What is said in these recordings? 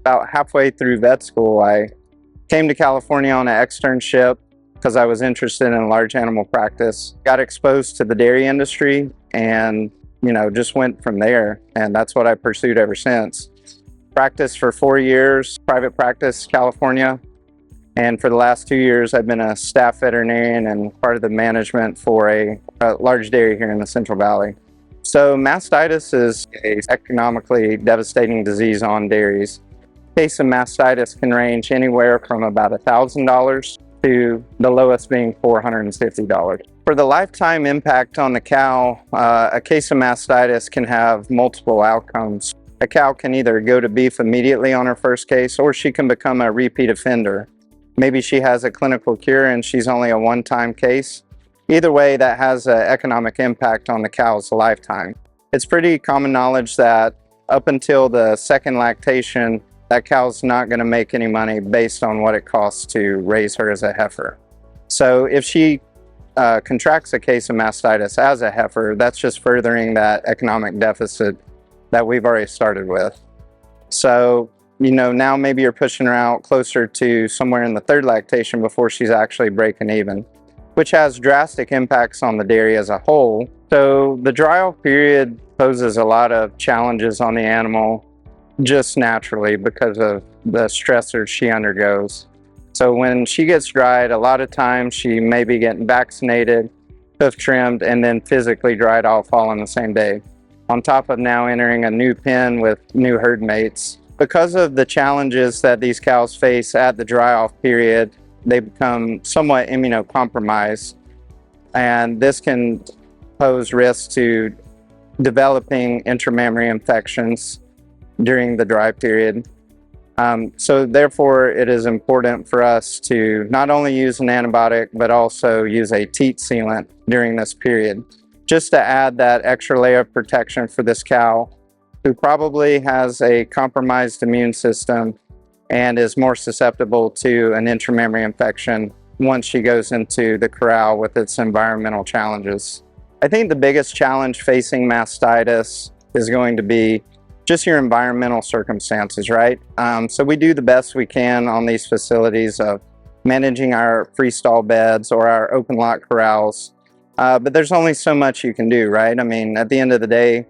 About halfway through vet school, I came to California on an externship because I was interested in large animal practice. Got exposed to the dairy industry and, just went from there. And that's what I pursued ever since. Practiced for 4 years, private practice, California. And for the last 2 years, I've been a staff veterinarian and part of the management for a large dairy here in the Central Valley. So mastitis is an economically devastating disease on dairies. The case of mastitis can range anywhere from about $1,000 to the lowest being $450. For the lifetime impact on the cow, a case of mastitis can have multiple outcomes. A cow can either go to beef immediately on her first case, or she can become a repeat offender. Maybe she has a clinical cure and she's only a one-time case. Either way, that has an economic impact on the cow's lifetime. It's pretty common knowledge that up until the second lactation, that cow's not going to make any money based on what it costs to raise her as a heifer. So if she contracts a case of mastitis as a heifer, that's just furthering that economic deficit that we've already started with. So, now maybe you're pushing her out closer to somewhere in the third lactation before she's actually breaking even, which has drastic impacts on the dairy as a whole. So the dry off period poses a lot of challenges on the animal just naturally because of the stressors she undergoes. So when she gets dried, a lot of times she may be getting vaccinated, hoof trimmed, and then physically dried off all on the same day, on top of now entering a new pen with new herd mates. Because of the challenges that these cows face at the dry off period, they become somewhat immunocompromised, and this can pose risks to developing intramammary infections during the dry period. So therefore, it is important for us to not only use an antibiotic, but also use a teat sealant during this period, just to add that extra layer of protection for this cow who probably has a compromised immune system and is more susceptible to an intramammary infection once she goes into the corral with its environmental challenges. I think the biggest challenge facing mastitis is going to be just your environmental circumstances, right? So we do the best we can on these facilities of managing our freestall beds or our open lot corrals, but there's only so much you can do, right? I mean, at the end of the day,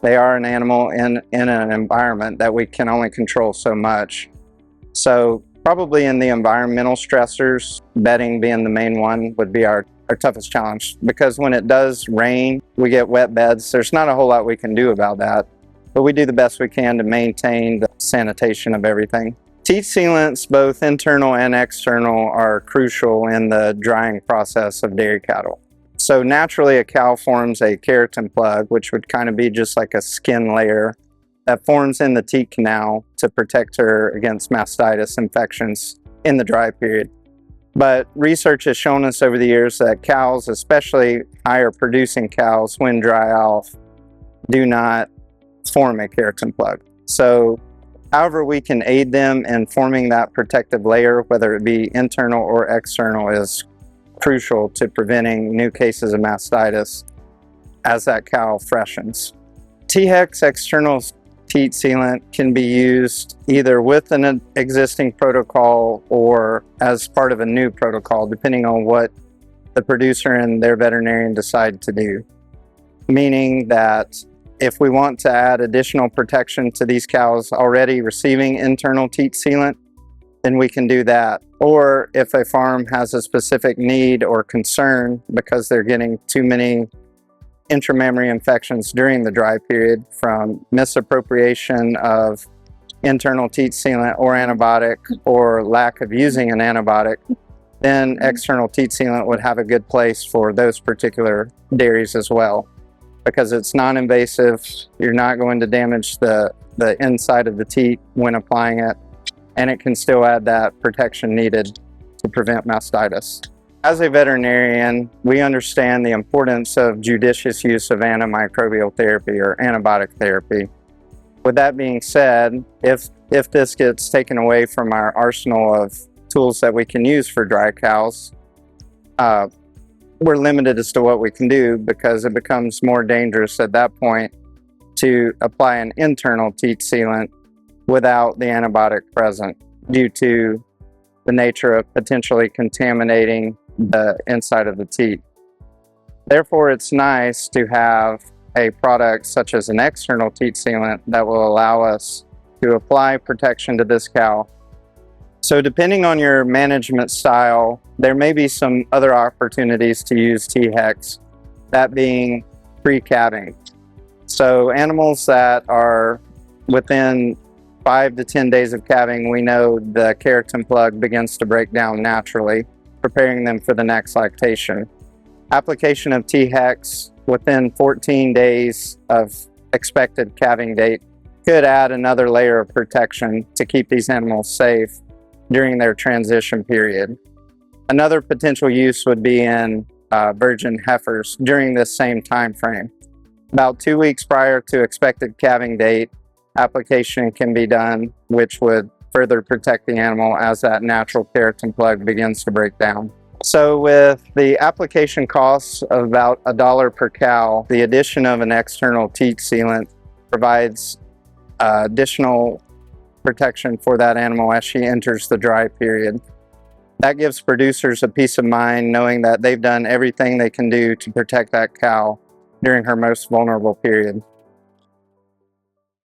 they are an animal in an environment that we can only control so much. So probably in the environmental stressors, bedding being the main one, would be our toughest challenge, because when it does rain, we get wet beds. There's not a whole lot we can do about that, but we do the best we can to maintain the sanitation of everything. Teat sealants, both internal and external, are crucial in the drying process of dairy cattle. So naturally, a cow forms a keratin plug, which would kind of be just like a skin layer that forms in the teat canal to protect her against mastitis infections in the dry period. But research has shown us over the years that cows, especially higher producing cows, when dry off, do not form a keratin plug. So however we can aid them in forming that protective layer, whether it be internal or external, is crucial to preventing new cases of mastitis as that cow freshens. T-Hex external teat sealant can be used either with an existing protocol or as part of a new protocol, depending on what the producer and their veterinarian decide to do. Meaning that if we want to add additional protection to these cows already receiving internal teat sealant, then we can do that. Or if a farm has a specific need or concern because they're getting too many intramammary infections during the dry period from misappropriation of internal teat sealant or antibiotic, or lack of using an antibiotic, then external teat sealant would have a good place for those particular dairies as well, because it's non-invasive. You're not going to damage the inside of the teat when applying it, and it can still add that protection needed to prevent mastitis. As a veterinarian, we understand the importance of judicious use of antimicrobial therapy or antibiotic therapy. With that being said, if this gets taken away from our arsenal of tools that we can use for dry cows, we're limited as to what we can do, because it becomes more dangerous at that point to apply an internal teat sealant without the antibiotic present due to the nature of potentially contaminating the inside of the teat. Therefore, it's nice to have a product such as an external teat sealant that will allow us to apply protection to this cow. So depending on your management style, there may be some other opportunities to use T-Hex, that being pre-calving. So animals that are within 5 to 10 days of calving, we know the keratin plug begins to break down naturally, preparing them for the next lactation. Application of T-Hex within 14 days of expected calving date could add another layer of protection to keep these animals safe during their transition period. Another potential use would be in virgin heifers during this same time frame. About 2 weeks prior to expected calving date, application can be done, which would further protect the animal as that natural keratin plug begins to break down. So with the application costs of about $1 per cow, the addition of an external teat sealant provides additional protection for that animal as she enters the dry period. That gives producers a peace of mind knowing that they've done everything they can do to protect that cow during her most vulnerable period.